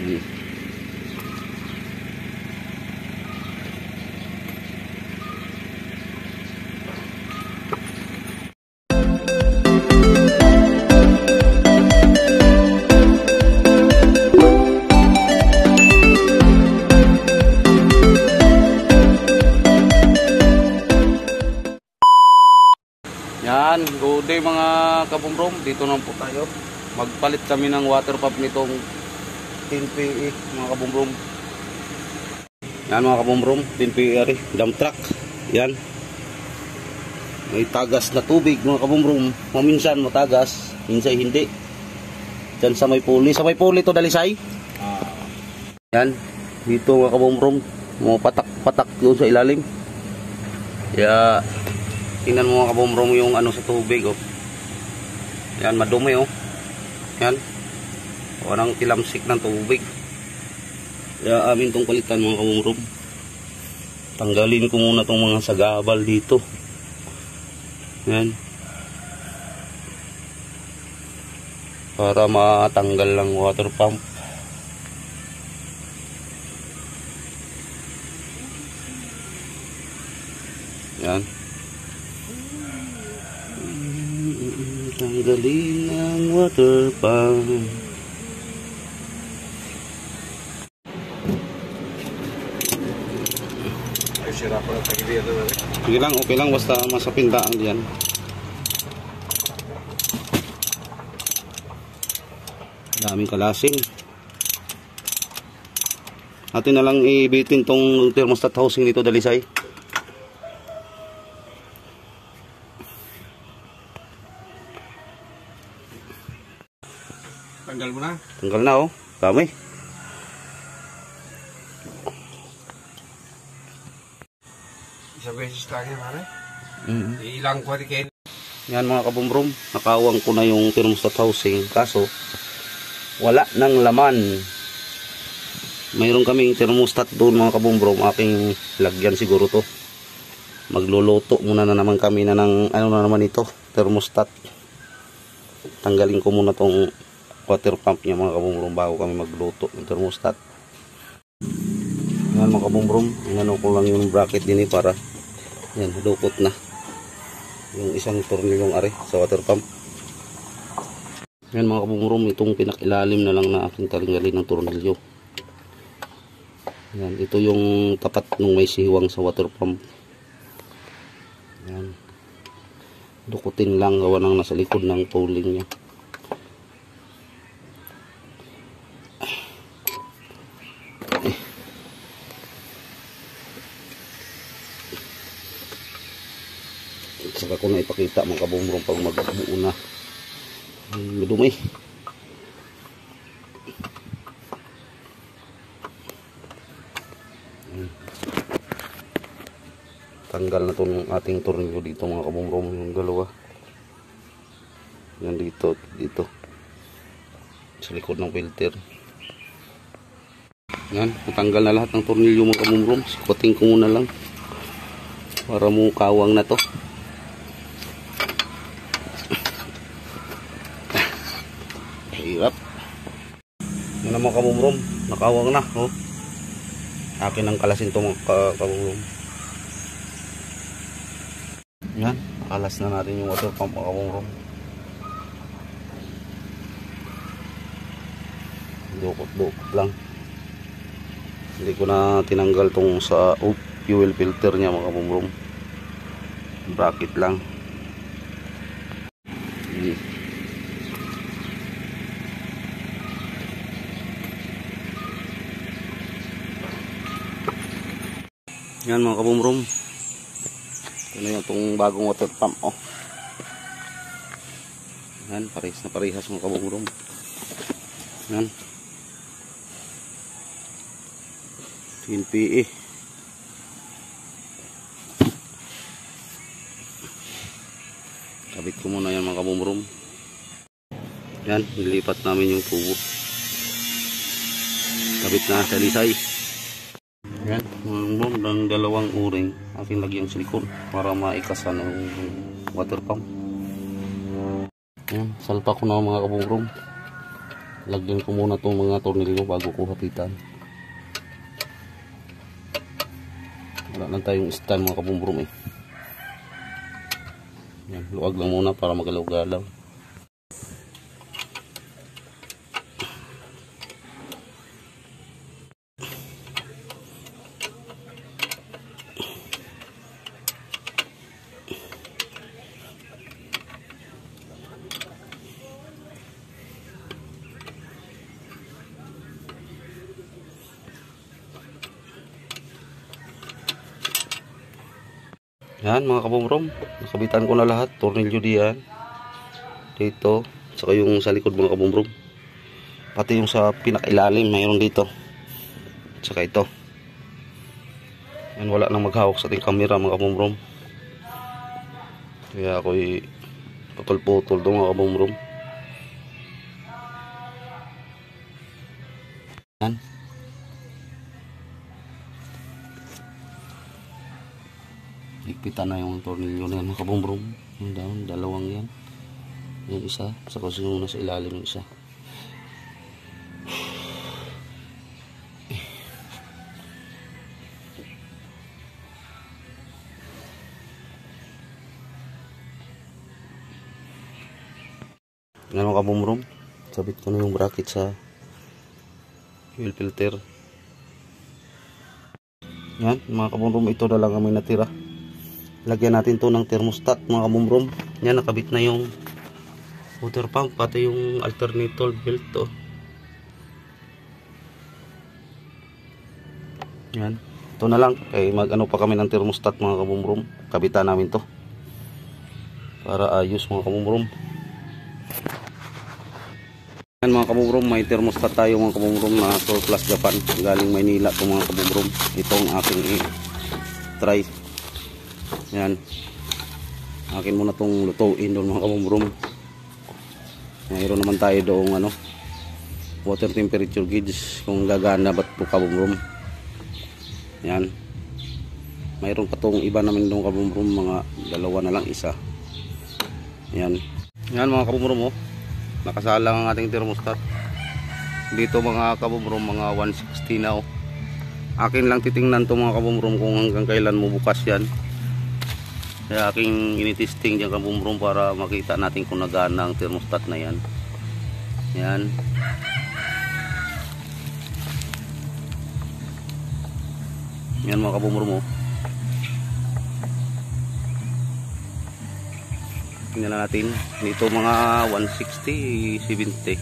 Yan, good day mga kabumrom. Dito na po tayo. Magpalit kami ng water pump nitong 10 PE mga kabumrom. Yan mga kabumrom, 10 PE dump truck. Yan. May tagas na tubig mga kabumrom. Maminsan matagas, minsan hindi. Diyan sa may puli. Sa may puli to dalisay. Yan. Dito mga kabumrom, mga patak-patak doon sa ilalim. Ya. Tingnan mo mga kabumrom yung ano sa tubig, oh. Yan, madumi, oh. Yan. Walang tilamsik ng tubig. Kaya amin tong palitan mga kabumrom. Tanggalin ko muna tong mga sagabal dito. Yan. Para matanggal lang water pump. Yan. Tanggalin ang water pump. Okay lang basta masapindaan diyan. Daming kalasing. Atin na lang ibitin tong thermostat housing nito dalisay. Tanggal mo na? Tanggal na, oh. Dami. Isang beses lang yan, pare. Ilang ko rin. Yan mga kabumrom. Nakawang ko na yung thermostat housing. Kaso, wala ng laman. Mayroon kaming thermostat doon mga kabumrom. Aking lagyan siguro to. Magluluto muna na naman kami na ng ano na naman ito. Thermostat. Tanggalin ko muna tong water pump niya mga kabumrom bago kami magluto ng thermostat. Yan mga kabumrom, inano ko lang yung bracket din para yan, dukot na yung isang tornilyong ari sa water pump. Yan mga kabumrom, itong pinakilalim na lang na aking tanggalin ng tornilyo. Yan, ito yung tapat ng may siwang sa water pump. Yan, dukutin lang gawa ng nasa likod ng pulling niya. Saka ko na ipakita mga kabumrom pag magbuo na. Madumi. Tanggal na itong ating tornilyo dito mga kabumrom, yung dalawa. Yan dito, dito. Sa likod ng filter. Yan, natanggal na lahat ng tornilyo mga kabumrom. Sikutin ko muna lang. Para mukawang na to. Hirap. Yan ang mga kabumrom, nakawang na, oh. Akin ang kalasin to mga kabumrom. Yan, kalas na natin yung water pump mga kabumrom. Dukot-dukot lang. Hindi ko na tinanggal tong sa fuel filter niya mga kabumrom. Bracket lang. Yan mga kabumrom. Ito na yung itong bagong water pump, oh. Yan, parehas na parehas mga kabumrom. Yan. 10 PE. Kabit ko muna yan mga kabumrom. Yan, nilipat namin yung tubo. Kabit na sa lisay. Yan, ng dalawang uring aking lagyan silikon para maikasan ng water pump. Yan, salpa ko na mga kabumrom. Lagyan ko muna itong mga tornilyo bago ko hapitan. Wala lang tayong stand mga kabumbrum eh. Yan, luwag lang muna para magalaw-galaw. Yan mga kabumbrum, nakabitan ko na lahat, tornilyo diyan, dito, saka yung sa likod mga kabumbrum, pati yung sa pinakailalim mayroon dito, saka ito. Yan, wala nang maghawak sa ating camera mga kabumbrum, kaya ako'y putol-putol doon mga kabumbrum. Yan. Higpitan na yung tornilyo na yan mga kabumbrum. Yung down, dalawang yan. Yung isa, saka yung nasa ilalim yung isa. Yan mga kabumbrum, sabit ko na yung bracket sa fuel filter. Yan mga kabumbrum, ito na lang kami natira. Lagyan natin to ng thermostat mga kabumbrum. Yan, nakabit na yung water pump, pati yung alternator belt to. Yan, ito na lang. Mag-ano pa kami ng thermostat mga kabumbrum. Kabitan namin to para ayos mga kabumbrum. Yan mga kabumbrum, may thermostat tayo mga kabumbrum na surplus Japan. Galing Maynila to mga kabumbrum. Itong aking try. Yan, akin muna tong lutuin doon mga kabumbrum. Mayroon naman tayo doong ano, water temperature gauge kung gagana ba't po kabumbrum. Yan, mayroon pa tong iba naman doong kabumbrum, mga dalawa na lang, isa. Yan, yan mga kabumbrum, oh, nakasalang ang ating thermostat dito mga kabumbrum, mga 160 na, oh. Akin lang titingnan to mga kabumbrum kung hanggang kailan mo bukas yan. Kaya aking initesting dyan kabumbrum para makita natin kung nagana ang thermostat na yan. Yan. Yan mga kabumbrum, oh. Tingnan natin. Dito mga 160, 70.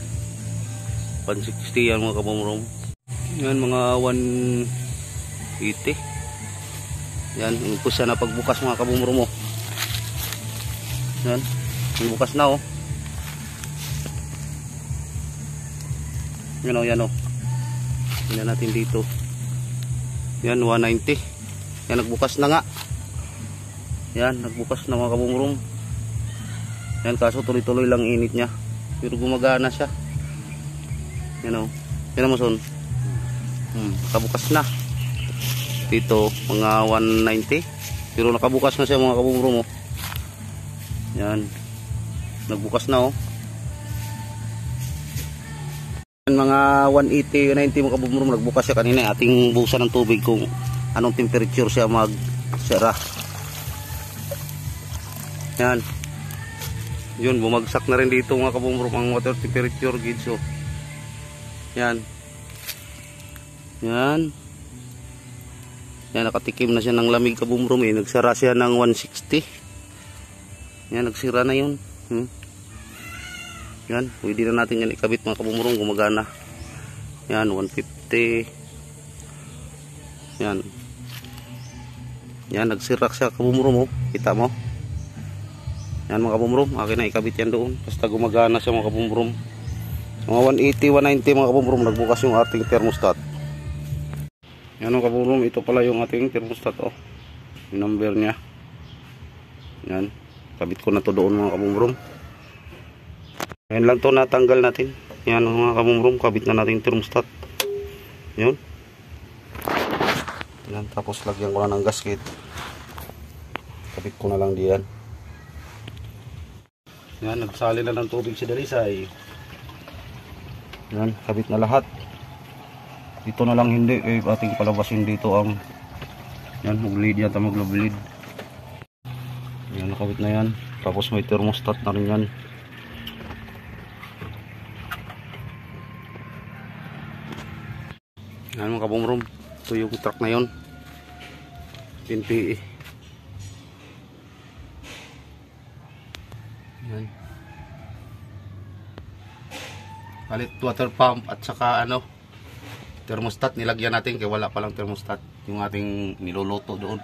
160 yan mga kabumbrum. Yan mga 180. Yan, impus na pagbukas mga kabumbrum, oh. Yan, bukas na, oh. Yan, oh, yan, oh. Tingnan natin dito. Yan, 190. Yan, nagbukas na nga. Yan, nagbukas na mga kabumbrum. Yan, kaso tuloy-tuloy lang init niya. Pero gumagana siya. Yan, oh. Yan mo, son. Nakabukas na. Dito, mga 190. Pero nakabukas na siya mga kabumbrum, oh. Yan, nagbukas na, oh. Yan, mga 180, 190 mga kabumbrum, nagbukas siya kanina. Ating busan ng tubig kung anong temperature siya mag-sera. Yan. Yun, bumagsak na rin dito mga kabumbrum ang water temperature gauge, oh. Yan. Yan. Yan, nakatikim na siya ng lamig kabumbrum, eh. Nagsara siya ng 160. Yan, nagsira na yun. Yan, pwede na natin yan ikabit mga kabumbrum, gumagana. Yan, 150. Yan. Yan, nagsirak siya kabumbrum, oh. Kita mo? Yan mga kabumbrum, akin na ikabit yan doon. Basta gumagana siya mga kabumbrum. Mga 180, 190 mga kabumbrum, nagbukas yung ating thermostat. Yan mga kabumbrum, ito pala yung ating thermostat, oh. Yung number niya. Yan. Kabit ko na to doon mga kabumbrum. Yan lang to, natanggal natin. Yan mga kabumbrum, kabit na natin thermostat. Yun. Yan, tapos lagyan ko na ng gasket. Kabit ko na lang diyan. Yan, nagsali na ng tubig si Dalisay. Yan, kabit na lahat. Dito na lang hindi, ating palabasin dito ang yan, mag-lead yan, mag-lead. Yan, nakabit na yan. Tapos may thermostat na rin yan. Yan mga kabumrom, ito yung truck na yun. 10 PE. Yan. Palit water pump at saka ano, thermostat nilagyan natin kaya wala palang thermostat yung ating niluluto doon.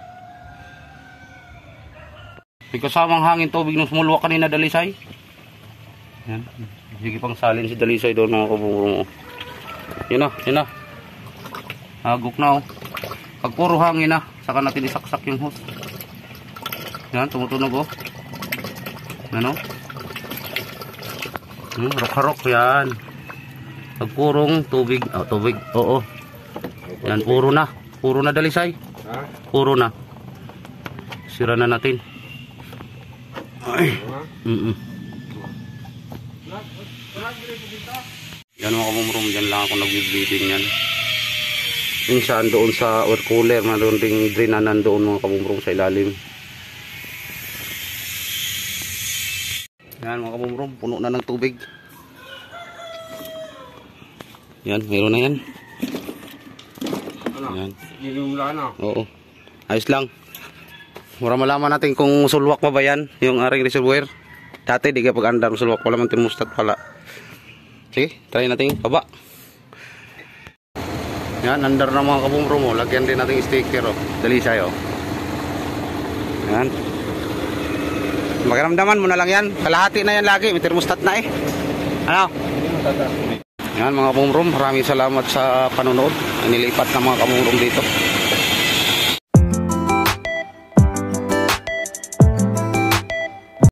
May kasamang hangin tubig ng sumulwa kanina Dalisay. Yan. Sige pang salin si Dalisay doon mga kabumrom. Yun na. Hagok na oh. Pag puro hangin na, saka natin isaksak yung hose. Yan, tumutunog oh. Ano? Harok-harok yan. Pag purong tubig, tubig, oo. Yan, puro na. Puro na Dalisay. Ha? Puro na. Sira na natin. Ay. Yan mga kabumrom, dyan lang ako nag-bleeding yan. Minsan doon sa air cooler, mayroon ding drainanan doon mga kabumrom sa ilalim. Yan mga kabumrom, puno na ng tubig. Yan, mayroon na yan. Yan. Ginumla na. Oo. Ayos lang. Mura malaman natin kung sulwak pa ba yan, yung aring reservoir. Dati di ka pag-andar sulwak, wala man thermostat pala. Sige, try natin baba. Yan, andar na mga kabumrom mo. Lagyan din natin sticker oh. Dalisay oh. Yan. Makiramdaman mo na lang yan. Kalahati na yan lagi. May thermostat na eh. Ano? Yan mga kabumrom. Maraming salamat sa panonood. Nilipat na mga kabumrom dito.